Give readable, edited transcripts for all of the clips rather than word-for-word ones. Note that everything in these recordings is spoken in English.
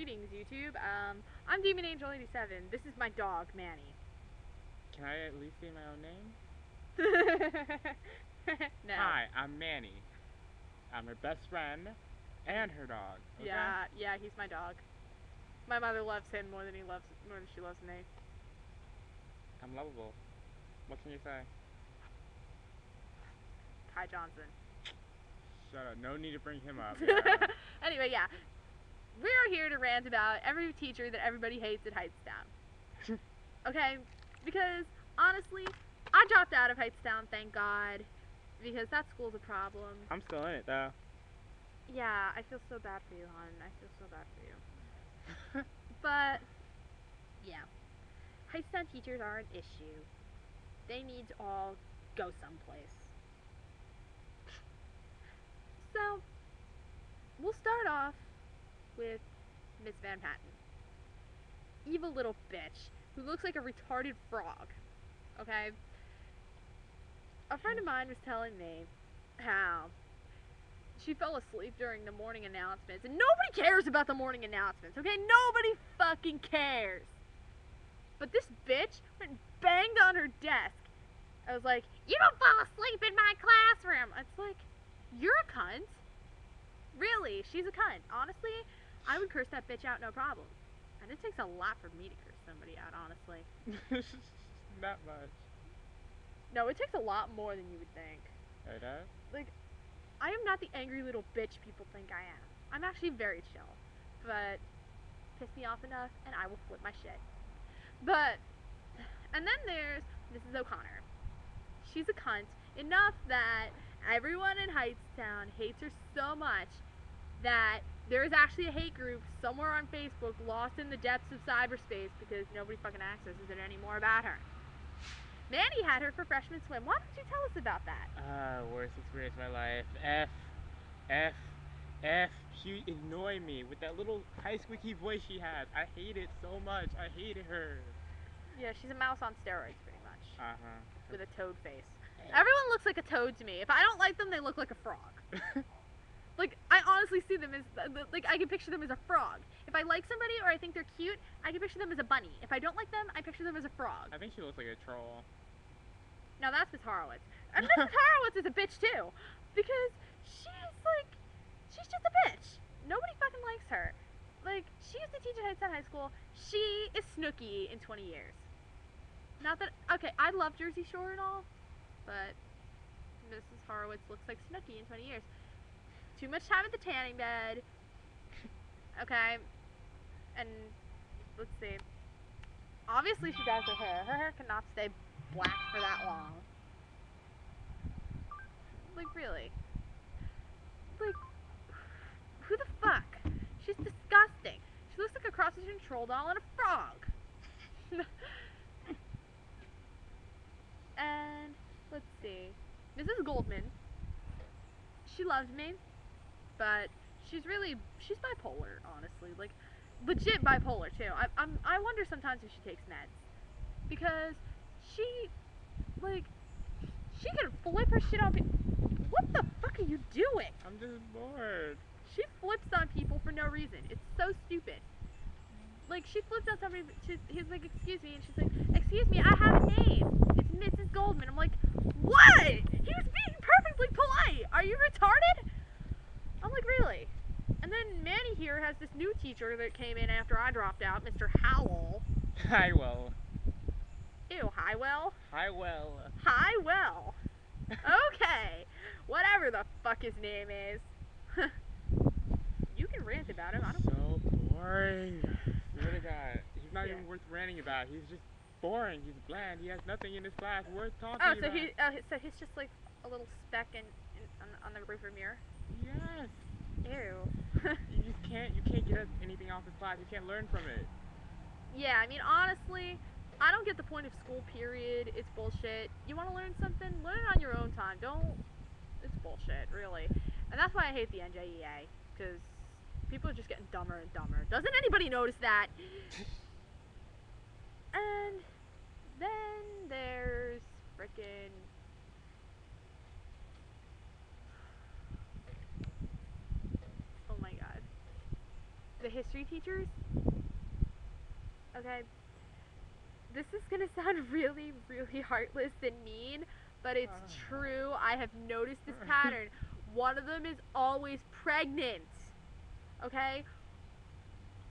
Greetings, YouTube. I'm Demon Angel 87. This is my dog, Manny. Can I at least say my own name? No. Hi, I'm Manny. I'm her best friend and her dog. Okay? Yeah, he's my dog. My mother loves him more than she loves me. I'm lovable. What can you say? Kai Johnson. Shut up. No need to bring him up. Yeah. Anyway, yeah. We're here to rant about every teacher that everybody hates at Hightstown. Okay? Because, honestly, I dropped out of Hightstown, thank God. Because that school's a problem. I'm still in it, though. Yeah, I feel so bad for you, hon. I feel so bad for you. But, yeah. Hightstown teachers are an issue. They need to all go someplace. So, we'll start off with Miss Van Patten. Evil little bitch who looks like a retarded frog. Okay? A friend of mine was telling me how she fell asleep during the morning announcements, and nobody cares about the morning announcements, okay? Nobody fucking cares. But this bitch went and banged on her desk. I was like, you don't fall asleep in my classroom. It's like, you're a cunt. Really, she's a cunt. Honestly, I would curse that bitch out no problem. And it takes a lot for me to curse somebody out, honestly. Not much. No, it takes a lot more than you would think. It does? Like, I am not the angry little bitch people think I am. I'm actually very chill. But piss me off enough and I will flip my shit. But, and then there's Mrs. O'Connor. She's a cunt enough that everyone in Hightstown hates her so much that there is actually a hate group somewhere on Facebook lost in the depths of cyberspace because nobody fucking accesses it anymore about her. Manny had her for freshman swim. Why don't you tell us about that? Worst experience of my life. F. She annoyed me with that little high squeaky voice she has. I hate it so much. I hated her. Yeah, she's a mouse on steroids, pretty much. Uh-huh. With a toad face. Everyone looks like a toad to me. If I don't like them, they look like a frog. Like, I honestly see them as, like, I can picture them as a frog. If I like somebody or I think they're cute, I can picture them as a bunny. If I don't like them, I picture them as a frog. I think she looks like a troll. Now that's Miss Horowitz. And Mrs. Horowitz is a bitch too. Because she's just a bitch. Nobody fucking likes her. Like, she used to teach at Hightstown High School. She is Snooki in 20 years. Not that, okay, I love Jersey Shore and all, but Mrs. Horowitz looks like Snooki in 20 years. Too much time at the tanning bed. Okay. And, let's see. Obviously she dyes her hair. Her hair cannot stay black for that long. Like, really. Like, who the fuck? She's disgusting. She looks like a cross-between troll doll and a frog. And, let's see. Mrs. Goldman. She loves me, but she's bipolar, honestly. Like, legit bipolar, too. I wonder sometimes if she takes meds. Because she can flip her shit on people. What the fuck are you doing? I'm just bored. She flips on people for no reason. It's so stupid. Like, she flipped on somebody, he's like, excuse me, and she's like, excuse me, I have a name. It's Mrs. Goldman. I'm like, what? He was being perfectly polite. Are you retarded? I'm like, really? And then Manny here has this new teacher that came in after I dropped out, Mr. Howell. Highwell. Ew, Highwell? Highwell. Okay. Whatever the fuck his name is. You can rant about him. I don't. So boring. Swear to God, he's not even worth ranting about. He's just boring. He's bland. He has nothing in his class worth talking about. So he's just like a little speck on the roof of a mirror. Yes. Ew. You can't get anything off his class. You can't learn from it. Yeah, I mean, honestly, I don't get the point of school, period. It's bullshit. You want to learn something? Learn it on your own time. It's bullshit, really. And that's why I hate the NJEA, because people are just getting dumber and dumber. Doesn't anybody notice that? And then there's frickin' oh my god. The history teachers, okay, this is gonna sound really, really heartless and mean, but it's true. I have noticed this pattern. One of them is always pregnant. Okay?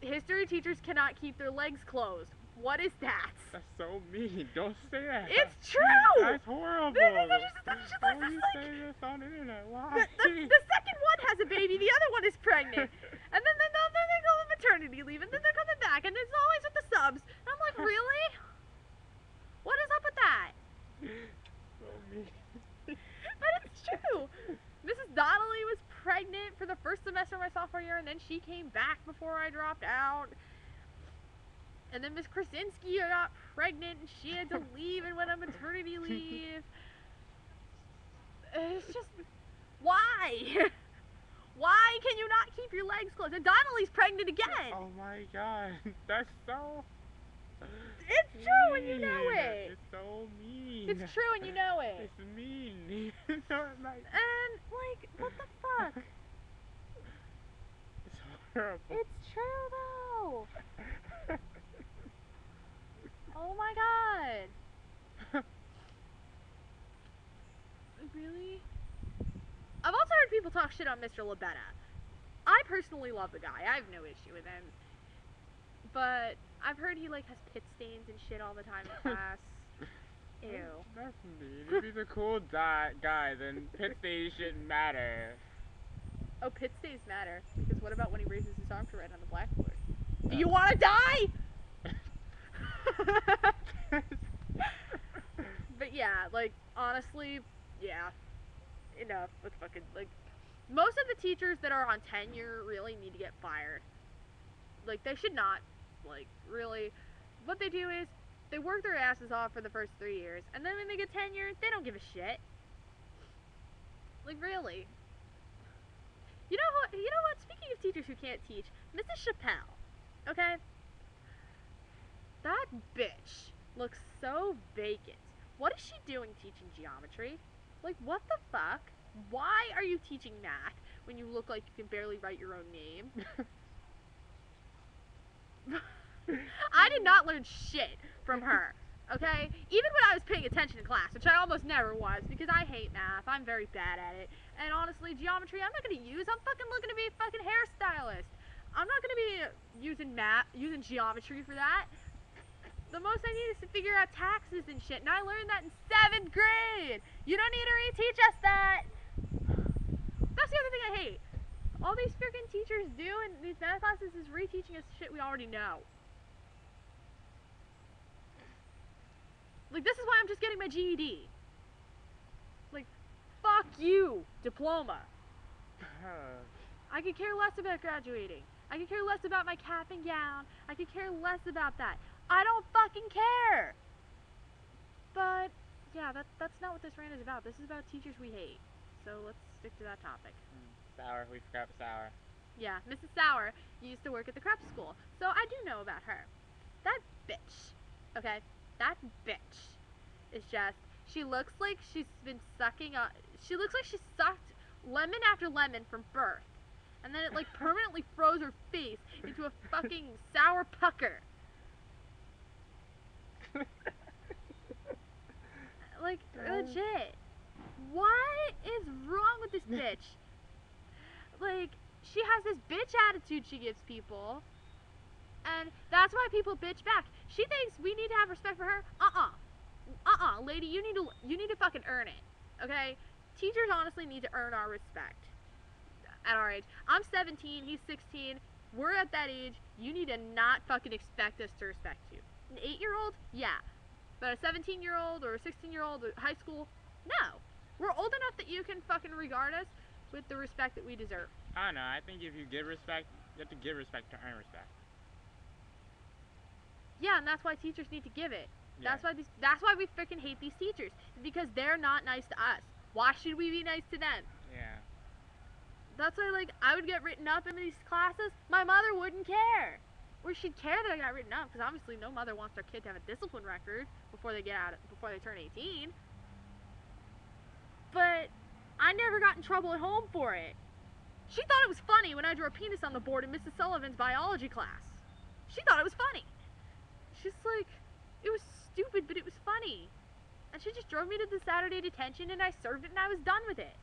History teachers cannot keep their legs closed. What is that? That's so mean. Don't say that. It's true! That's horrible. Why are you saying this on the internet? Why? The second one has a baby, the other one is pregnant. And then they go on maternity leave, and then they're coming back, and it's always with the subs. And I'm like, really? What is up with that? So mean. But it's true. Mrs. Donnelly was pregnant for the first semester of my sophomore year, and then she came back before I dropped out. And then Miss Krasinski got pregnant, and she had to leave and went on maternity leave. It's just, why? Why can you not keep your legs closed? And Donnelly's pregnant again. Oh my god, that's so... It's true and you know it. It's so mean. It's true and you know it. It's mean. And, like, what the fuck? It's horrible. It's true, though. Oh my god. Really? I've also heard people talk shit on Mr. Labetta. I personally love the guy. I have no issue with him. But I've heard he, like, has pit stains and shit all the time in class. Ew. That's mean. If he's a cool guy, then pit stains shouldn't matter. Oh, pit stains matter. Because what about when he raises his arm to write on the blackboard? Do you want to die? But yeah, like, honestly, yeah. Enough with fucking, like, most of the teachers that are on tenure really need to get fired. Like, they should not. Like, really. What they do is, they work their asses off for the first 3 years, and then when they get tenure, they don't give a shit. Like, really. You know what? Speaking of teachers who can't teach, Mrs. Chappelle, okay? That bitch looks so vacant. What is she doing teaching geometry? Like, what the fuck? Why are you teaching math when you look like you can barely write your own name? I did not learn shit from her, okay? Even when I was paying attention in class, which I almost never was, because I hate math. I'm very bad at it. And honestly, geometry, I'm not going to use. I'm fucking looking to be a fucking hairstylist. I'm not going to be using geometry for that. The most I need is to figure out taxes and shit, and I learned that in 7th grade. You don't need to reteach us that. That's the other thing I hate. All these freaking teachers do in these math classes is reteaching us shit we already know. Like, this is why I'm just getting my GED. Like, fuck you, diploma. I could care less about graduating. I could care less about my cap and gown. I could care less about that. I don't fucking care. But, yeah, that's not what this rant is about. This is about teachers we hate. So let's stick to that topic. Sour, we forgot Sour. Yeah, Mrs. Sour used to work at the prep school, so I do know about her. That bitch, okay? That bitch is just, she looks like she's been sucking up, she looks like she sucked lemon after lemon from birth, and then it, like, permanently froze her face into a fucking sour pucker. Like, legit. What is wrong with this bitch? Like, she has this bitch attitude she gives people, and that's why people bitch back. She thinks we need to have respect for her. Lady, you need to fucking earn it, okay? Teachers honestly need to earn our respect at our age. I'm 17, he's 16, we're at that age. You need to not fucking expect us to respect you. An 8-year-old? Yeah. But a 17-year-old or a 16-year-old at high school? No. We're old enough that you can fucking regard us with the respect that we deserve. I don't know. I think if you give respect, you have to give respect to earn respect. Yeah, and that's why teachers need to give it. Yeah. That's why we freaking hate these teachers. Because they're not nice to us. Why should we be nice to them? Yeah. That's why, like, I would get written up in these classes. My mother wouldn't care. Or she'd care that I got written up, because obviously no mother wants their kid to have a discipline record before they turn 18. But I never got in trouble at home for it. She thought it was funny when I drew a penis on the board in Mrs. Sullivan's biology class. She thought it was funny. She's like, it was stupid, but it was funny. And she just drove me to the Saturday detention, and I served it, and I was done with it.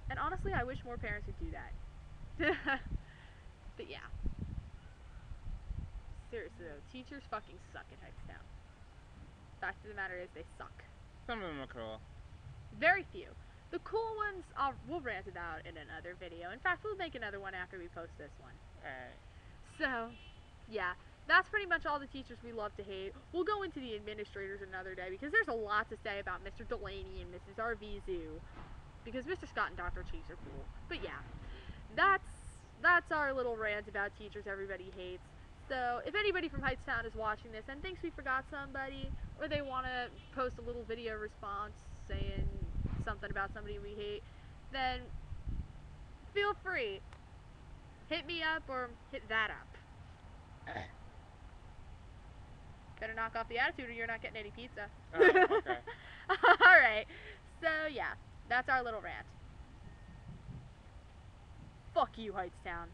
And honestly, I wish more parents would do that. But yeah. Seriously though, teachers fucking suck at Hightstown. Fact of the matter is, they suck. Some of them are cool. Very few. The cool ones, we'll rant about in another video. In fact, we'll make another one after we post this one. Alright. So, yeah. That's pretty much all the teachers we love to hate. We'll go into the administrators another day, because there's a lot to say about Mr. Delaney and Mrs. Arvizu. Because Mr. Scott and Dr. Cheese are cool. But yeah, that's our little rant about teachers everybody hates. So, if anybody from Hightstown is watching this and thinks we forgot somebody, or they want to post a little video response saying something about somebody we hate, then feel free. Hit me up or hit that up. Better knock off the attitude or you're not getting any pizza. Oh, okay. Alright, so yeah, that's our little rant. Fuck you, Hightstown.